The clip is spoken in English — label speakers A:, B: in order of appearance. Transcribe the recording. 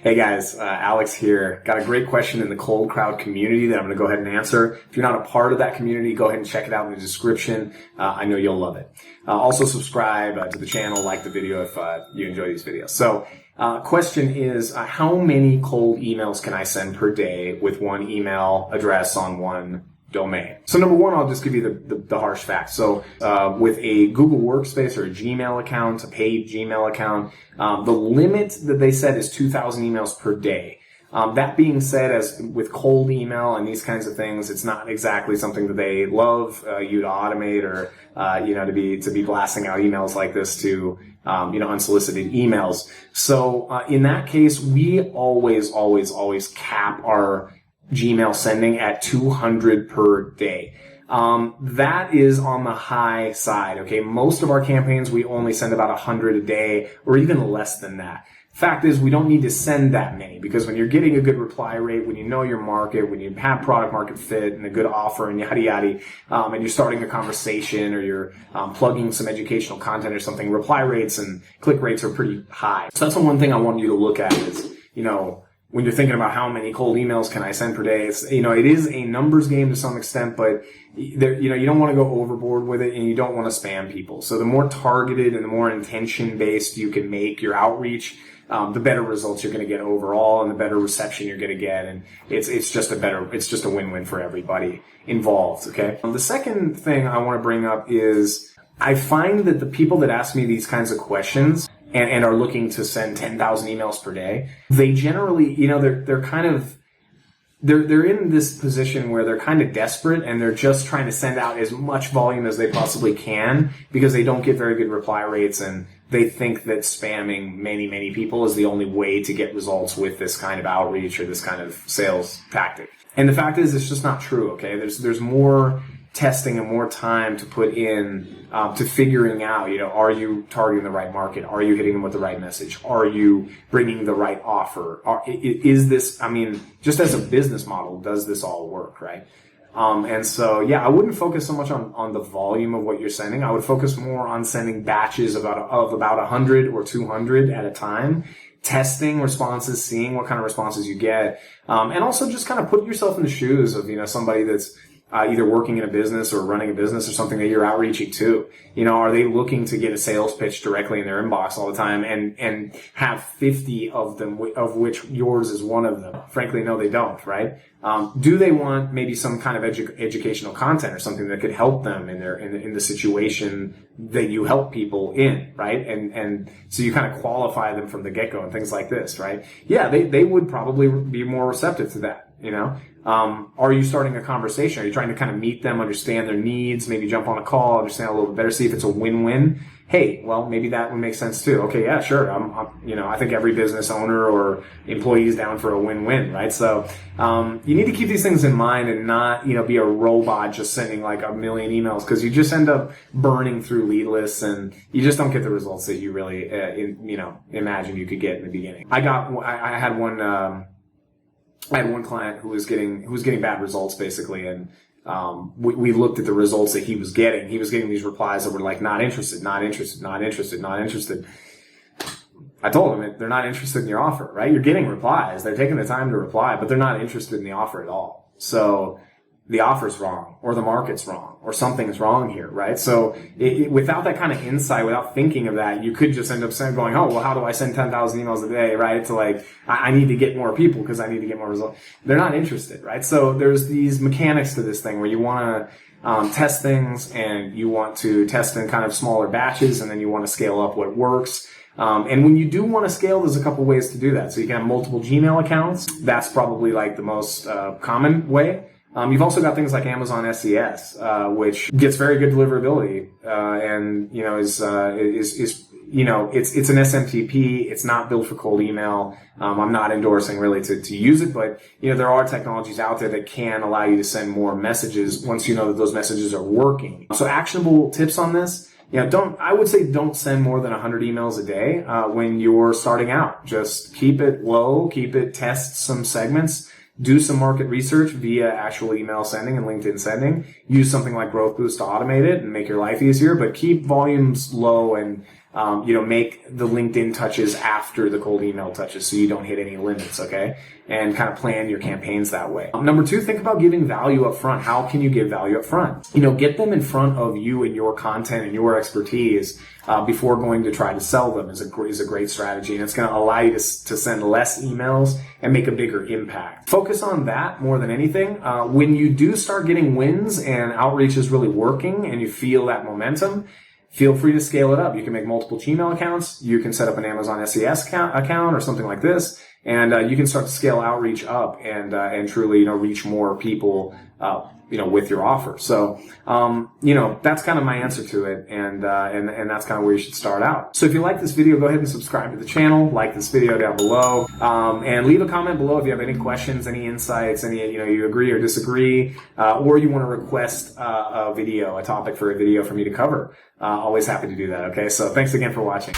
A: Hey guys, Alex here. Got a great question in the Cold Crowd community that I'm going to go ahead and answer. If you're not a part of that community, go ahead and check it out in the description. I know you'll love it. Also subscribe to the channel, like the video if you enjoy these videos. So, question is, how many cold emails can I send per day with one email address on one domain? So number one, I'll just give you the harsh facts. So with a Google Workspace or a Gmail account, a paid Gmail account, the limit that they set is 2,000 emails per day. That being said, as with cold email and these kinds of things, it's not exactly something that they love you to automate or to be blasting out emails like this to unsolicited emails. So in that case, we always cap our Gmail sending at 200 per day. That is on the high side. Okay. Most of our campaigns, we only send about 100 a day or even less than that. Fact is, we don't need to send that many because when you're getting a good reply rate, when you know your market, when you have product market fit and a good offer and yada yada, and you're starting a conversation or you're plugging some educational content or something, reply rates and click rates are pretty high. So that's the one thing I want you to look at is, when you're thinking about how many cold emails can I send per day, it's, it is a numbers game to some extent, but there, you don't want to go overboard with it and you don't want to spam people. So the more targeted and the more intention based you can make your outreach, the better results you're going to get overall and the better reception you're going to get. And it's just a win-win for everybody involved. Okay. The second thing I want to bring up is I find that the people that ask me these kinds of questions and are looking to send 10,000 emails per day, they generally, they're in this position where they're kind of desperate and they're just trying to send out as much volume as they possibly can because they don't get very good reply rates and they think that spamming many people is the only way to get results with this kind of outreach or this kind of sales tactic. And the fact is, it's just not true, okay? There's more testing and more time to put in to figuring out, are you targeting the right market? Are you hitting them with the right message? Are you bringing the right offer? Is this, just as a business model, does this all work, right? And so, I wouldn't focus so much on the volume of what you're sending. I would focus more on sending batches of about 100 or 200 at a time, testing responses, seeing what kind of responses you get, and also just kind of put yourself in the shoes of, somebody that's either working in a business or running a business or something that you're outreaching to. Are they looking to get a sales pitch directly in their inbox all the time and have 50 of them, of which yours is one of them? Frankly, no, they don't, right? Do they want maybe some kind of educational content or something that could help them in the situation that you help people in, right? And so you kind of qualify them from the get-go and things like this, right? Yeah, they would probably be more receptive to that, Are you starting a conversation? Are you trying to kind of meet them, understand their needs, maybe jump on a call, understand a little bit better, see if it's a win-win? Hey, well, maybe that would make sense too. Okay, yeah, sure. I think every business owner or employee is down for a win-win, right? So, you need to keep these things in mind and not, be a robot just sending like a million emails because you just end up burning through lead lists and you just don't get the results that you really, imagine you could get in the beginning. I had one client who was getting bad results basically, and we looked at the results that he was getting. He was getting these replies that were like, not interested, not interested, not interested, not interested. I told him that they're not interested in your offer, right? You're getting replies. They're taking the time to reply, but they're not interested in the offer at all. So the offer's wrong or the market's wrong or something's wrong here, right? So without that kind of insight, without thinking of that, you could just end up going, oh, well, how do I send 10,000 emails a day, right? To like, I need to get more people because I need to get more results. They're not interested, right? So there's these mechanics to this thing where you want to test things and you want to test in kind of smaller batches and then you want to scale up what works. And when you do want to scale, there's a couple ways to do that. So you can have multiple Gmail accounts. That's probably like the most common way. You've also got things like Amazon SES, which gets very good deliverability, and, it's an SMTP. It's not built for cold email. I'm not endorsing really to use it, but, there are technologies out there that can allow you to send more messages once you know that those messages are working. So actionable tips on this. I would say don't send more than 100 emails a day, when you're starting out. Just keep it low, test some segments. Do some market research via actual email sending and LinkedIn sending. Use something like Growth Boost to automate it and make your life easier, but keep volumes low and make the LinkedIn touches after the cold email touches so you don't hit any limits, okay? And kind of plan your campaigns that way. Number 2, think about giving value up front. How can you give value up front? Get them in front of you and your content and your expertise before going to try to sell them is a great strategy. And it's going to allow you to send less emails and make a bigger impact. Focus on that more than anything. When you do start getting wins and outreach is really working and you feel that momentum, feel free to scale it up. You can make multiple Gmail accounts. You can set up an Amazon SES account or something like this. And you can start to scale outreach up and truly, reach more people, with your offer. So, that's kind of my answer to it. And that's kind of where you should start out. So if you like this video, go ahead and subscribe to the channel, like this video down below, and leave a comment below if you have any questions, any insights, you agree or disagree, or you want to request a topic for a video for me to cover. Always happy to do that. Okay. So thanks again for watching.